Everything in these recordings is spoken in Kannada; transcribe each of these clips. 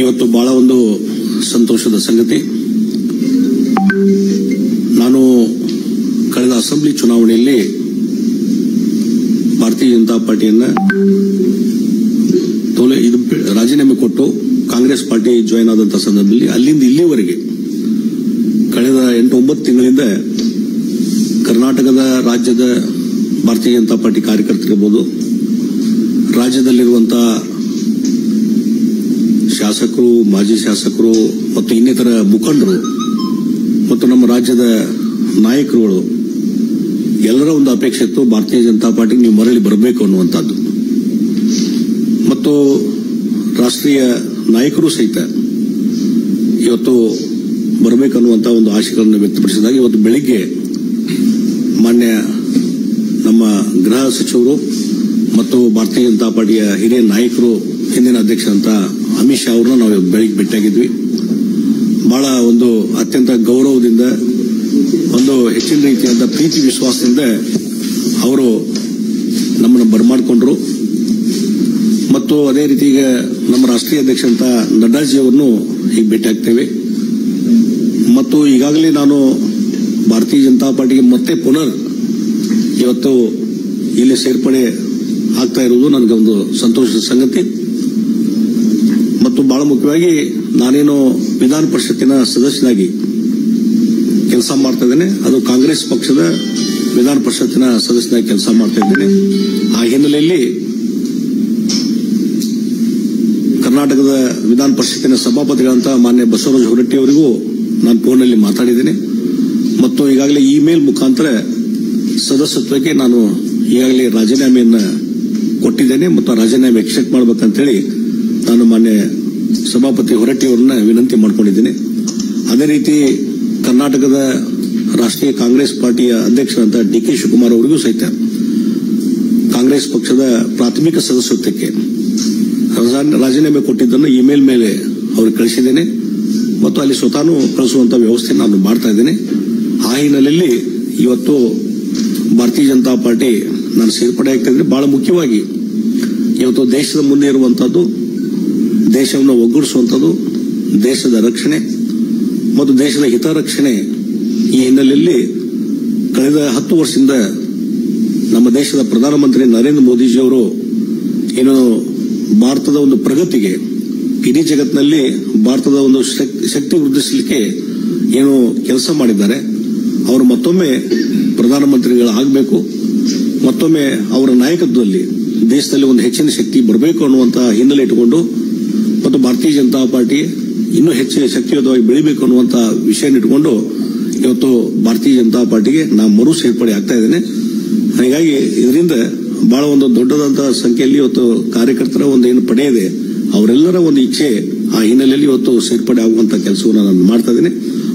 ಇವತ್ತು ಬಹಳ ಒಂದು ಸಂತೋಷದ ಸಂಗತಿ. ನಾನು ಕಳೆದ ಅಸೆಂಬ್ಲಿ ಚುನಾವಣೆಯಲ್ಲಿ ಭಾರತೀಯ ಜನತಾ ಪಾರ್ಟಿಯನ್ನ ರಾಜೀನಾಮೆ ಕೊಟ್ಟು ಕಾಂಗ್ರೆಸ್ ಪಾರ್ಟಿ ಜಾಯಿನ್ ಆದಂತಹ ಸಂದರ್ಭದಲ್ಲಿ ಅಲ್ಲಿಂದ ಇಲ್ಲಿವರೆಗೆ ಕಳೆದ 8-9 ತಿಂಗಳಿಂದ ಕರ್ನಾಟಕದ ರಾಜ್ಯದ ಭಾರತೀಯ ಜನತಾ ಪಾರ್ಟಿ ಕಾರ್ಯಕರ್ತರಿರಬಹುದು, ರಾಜ್ಯದಲ್ಲಿರುವಂತಹ ಶಾಸಕರು, ಮಾಜಿ ಶಾಸಕರು ಮತ್ತು ಇನ್ನಿತರ ಮುಖಂಡರು ಮತ್ತು ನಮ್ಮ ರಾಜ್ಯದ ನಾಯಕರುಗಳು ಎಲ್ಲರ ಒಂದು ಅಪೇಕ್ಷೆ ಇತ್ತು, ಭಾರತೀಯ ಜನತಾ ಪಾರ್ಟಿಗೆ ನೀವು ಮರಳಿ ಬರಬೇಕು ಅನ್ನುವಂಥದ್ದು. ಮತ್ತು ರಾಷ್ಟ್ರೀಯ ನಾಯಕರು ಸಹಿತ ಇವತ್ತು ಬರಬೇಕನ್ನುವಂಥ ಒಂದು ಆಶೆಗಳನ್ನು ವ್ಯಕ್ತಪಡಿಸಿದಾಗ ಇವತ್ತು ಬೆಳಿಗ್ಗೆ ಮಾನ್ಯ ನಮ್ಮ ಗೃಹ ಸಚಿವರು ಮತ್ತು ಭಾರತೀಯ ಜನತಾ ಪಾರ್ಟಿಯ ಹಿರಿಯ ನಾಯಕರು, ಹಿಂದಿನ ಅಧ್ಯಕ್ಷರಂತ ಅಮಿತ್ ಶಾ ಅವರನ್ನ ನಾವು ಬೆಳಿಗ್ಗೆ ಭೇಟಿಯಾಗಿದ್ವಿ. ಬಹಳ ಒಂದು ಅತ್ಯಂತ ಗೌರವದಿಂದ, ಒಂದು ಹೆಚ್ಚಿನ ರೀತಿಯಾದ ಪ್ರೀತಿ ವಿಶ್ವಾಸದಿಂದ ಅವರು ನಮ್ಮನ್ನು ಬರಮಾಡಿಕೊಂಡ್ರು. ಮತ್ತು ಅದೇ ರೀತಿ ಈಗ ನಮ್ಮ ರಾಷ್ಟ್ರೀಯ ಅಧ್ಯಕ್ಷರಂತ ನಡ್ಡಾಜಿ ಅವರನ್ನು ಈಗ ಭೇಟಿಯಾಗ್ತೇವೆ. ಮತ್ತು ಈಗಾಗಲೇ ನಾನು ಭಾರತೀಯ ಜನತಾ ಪಾರ್ಟಿಗೆ ಮತ್ತೆ ಪುನರ್ ಇವತ್ತು ಇಲ್ಲಿ ಸೇರ್ಪಡೆ ಆಗ್ತಾ ಇರುವುದು ನನಗೊಂದು ಸಂತೋಷದ ಸಂಗತಿ. ಮತ್ತು ಬಹಳ ಮುಖ್ಯವಾಗಿ ನಾನೇನು ವಿಧಾನ ಪರಿಷತ್ತಿನ ಸದಸ್ಯನಾಗಿ ಕೆಲಸ ಮಾಡ್ತಾ ಇದ್ದೇನೆ, ಅದು ಕಾಂಗ್ರೆಸ್ ಪಕ್ಷದ ವಿಧಾನ ಪರಿಷತ್ತಿನ ಸದಸ್ಯನಾಗಿ ಕೆಲಸ ಮಾಡ್ತಾ ಇದ್ದೇನೆ. ಆ ಹಿನ್ನೆಲೆಯಲ್ಲಿ ಕರ್ನಾಟಕದ ವಿಧಾನ ಪರಿಷತ್ತಿನ ಸಭಾಪತಿಗಳಂತ ಮಾನ್ಯ ಬಸವರಾಜ ಹೊರಟ್ಟಿ ಅವರಿಗೂ ನಾನು ಫೋನ್ನಲ್ಲಿ ಮಾತಾಡಿದ್ದೇನೆ. ಮತ್ತು ಈಗಾಗಲೇ ಇಮೇಲ್ ಮುಖಾಂತರ ಸದಸ್ಯತ್ವಕ್ಕೆ ನಾನು ಈಗಾಗಲೇ ರಾಜೀನಾಮೆಯನ್ನು ಕೊಟ್ಟಿದ್ದೇನೆ ಮತ್ತು ರಾಜೀನಾಮೆ ಎಕ್ಸೆಪ್ಟ್ ಮಾಡಬೇಕಂತೇಳಿ ನಾನು ಮಾನ್ಯ ಸಭಾಪತಿ ಹೊರಟ್ಟಿ ಅವರನ್ನ ವಿನಂತಿ ಮಾಡಿಕೊಂಡಿದ್ದೇನೆ. ಅದೇ ರೀತಿ ಕರ್ನಾಟಕದ ರಾಷ್ಟ್ರೀಯ ಕಾಂಗ್ರೆಸ್ ಪಾರ್ಟಿಯ ಅಧ್ಯಕ್ಷರಂತ ಡಿ.ಕೆ. ಶಿವಕುಮಾರ್ ಅವರಿಗೂ ಸಹಿತ ಕಾಂಗ್ರೆಸ್ ಪಕ್ಷದ ಪ್ರಾಥಮಿಕ ಸದಸ್ಯತ್ವಕ್ಕೆ ರಾಜೀನಾಮೆ ಕೊಟ್ಟಿದ್ದನ್ನು ಇಮೇಲ್ ಮೇಲೆ ಅವ್ರಿಗೆ ಕಳಿಸಿದ್ದೇನೆ ಮತ್ತು ಅಲ್ಲಿ ಸ್ವತಃ ಕಳಿಸುವಂತ ವ್ಯವಸ್ಥೆ ನಾನು ಮಾಡ್ತಾ ಇದ್ದೇನೆ. ಆ ಹಿನ್ನೆಲೆಯಲ್ಲಿ ಇವತ್ತು ಭಾರತೀಯ ಜನತಾ ಪಾರ್ಟಿ ನಾನು ಸೇರ್ಪಡೆ ಆಗ್ತಾ ಇದ್ರೆ ಬಹಳ ಮುಖ್ಯವಾಗಿ ಇವತ್ತು ದೇಶದ ಮುಂದೆ ಇರುವಂತದ್ದು, ದೇಶವನ್ನು ಒಗ್ಗೂಡಿಸುವಂಥದ್ದು, ದೇಶದ ರಕ್ಷಣೆ ಮತ್ತು ದೇಶದ ಹಿತರಕ್ಷಣೆ. ಈ ಹಿನ್ನೆಲೆಯಲ್ಲಿ ಕಳೆದ 10 ವರ್ಷದಿಂದ ನಮ್ಮ ದೇಶದ ಪ್ರಧಾನಮಂತ್ರಿ ನರೇಂದ್ರ ಮೋದಿಜಿಯವರು ಏನು ಭಾರತದ ಒಂದು ಪ್ರಗತಿಗೆ, ಇಡೀ ಜಗತ್ತಿನಲ್ಲಿ ಭಾರತದ ಒಂದು ಶಕ್ತಿ ವೃದ್ಧಿಸಲಿಕ್ಕೆ ಏನು ಕೆಲಸ ಮಾಡಿದ್ದಾರೆ, ಅವರು ಮತ್ತೊಮ್ಮೆ ಪ್ರಧಾನಮಂತ್ರಿಗಳಾಗಬೇಕು, ಮತ್ತೊಮ್ಮೆ ಅವರ ನಾಯಕತ್ವದಲ್ಲಿ ದೇಶದಲ್ಲಿ ಒಂದು ಹೆಚ್ಚಿನ ಶಕ್ತಿ ಬರಬೇಕು ಅನ್ನುವಂತ ಹಿನ್ನೆಲೆ ಇಟ್ಟುಕೊಂಡು ಮತ್ತು ಭಾರತೀಯ ಜನತಾ ಪಾರ್ಟಿ ಇನ್ನೂ ಹೆಚ್ಚು ಶಕ್ತಿಯುತವಾಗಿ ಬೆಳಿಬೇಕು ಅನ್ನುವಂತ ವಿಷಯ ಇಟ್ಟುಕೊಂಡು ಇವತ್ತು ಭಾರತೀಯ ಜನತಾ ಪಾರ್ಟಿಗೆ ನಾನು ಮರು ಸೇರ್ಪಡೆ ಆಗ್ತಾ ಇದ್ದೇನೆ. ಹೀಗಾಗಿ ಇದರಿಂದ ಬಹಳ ಒಂದು ದೊಡ್ಡದಾದಂತಹ ಸಂಖ್ಯೆಯಲ್ಲಿ ಇವತ್ತು ಕಾರ್ಯಕರ್ತರ ಒಂದು ಏನು ಪಡೆ ಇದೆ, ಅವರೆಲ್ಲರ ಒಂದು ಇಚ್ಛೆ, ಆ ಹಿನ್ನೆಲೆಯಲ್ಲಿ ಇವತ್ತು ಸೇರ್ಪಡೆ ಆಗುವಂತಹ ಕೆಲಸವನ್ನು ನಾನು ಮಾಡ್ತಾ ಇದ್ದೇನೆ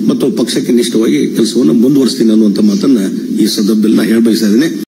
ಮತ್ತು ಪಕ್ಷಕ್ಕೆ ನಿಷ್ಠವಾಗಿ ಕೆಲಸವನ್ನು ಮುಂದುವರಿಸ್ತೀನಿ ಅನ್ನುವಂಥ ಮಾತನ್ನ ಈ ಸಂದರ್ಭದಲ್ಲಿ ನಾನು ಹೇಳಬಯಸ್ತಾ ಇದ್ದೇನೆ.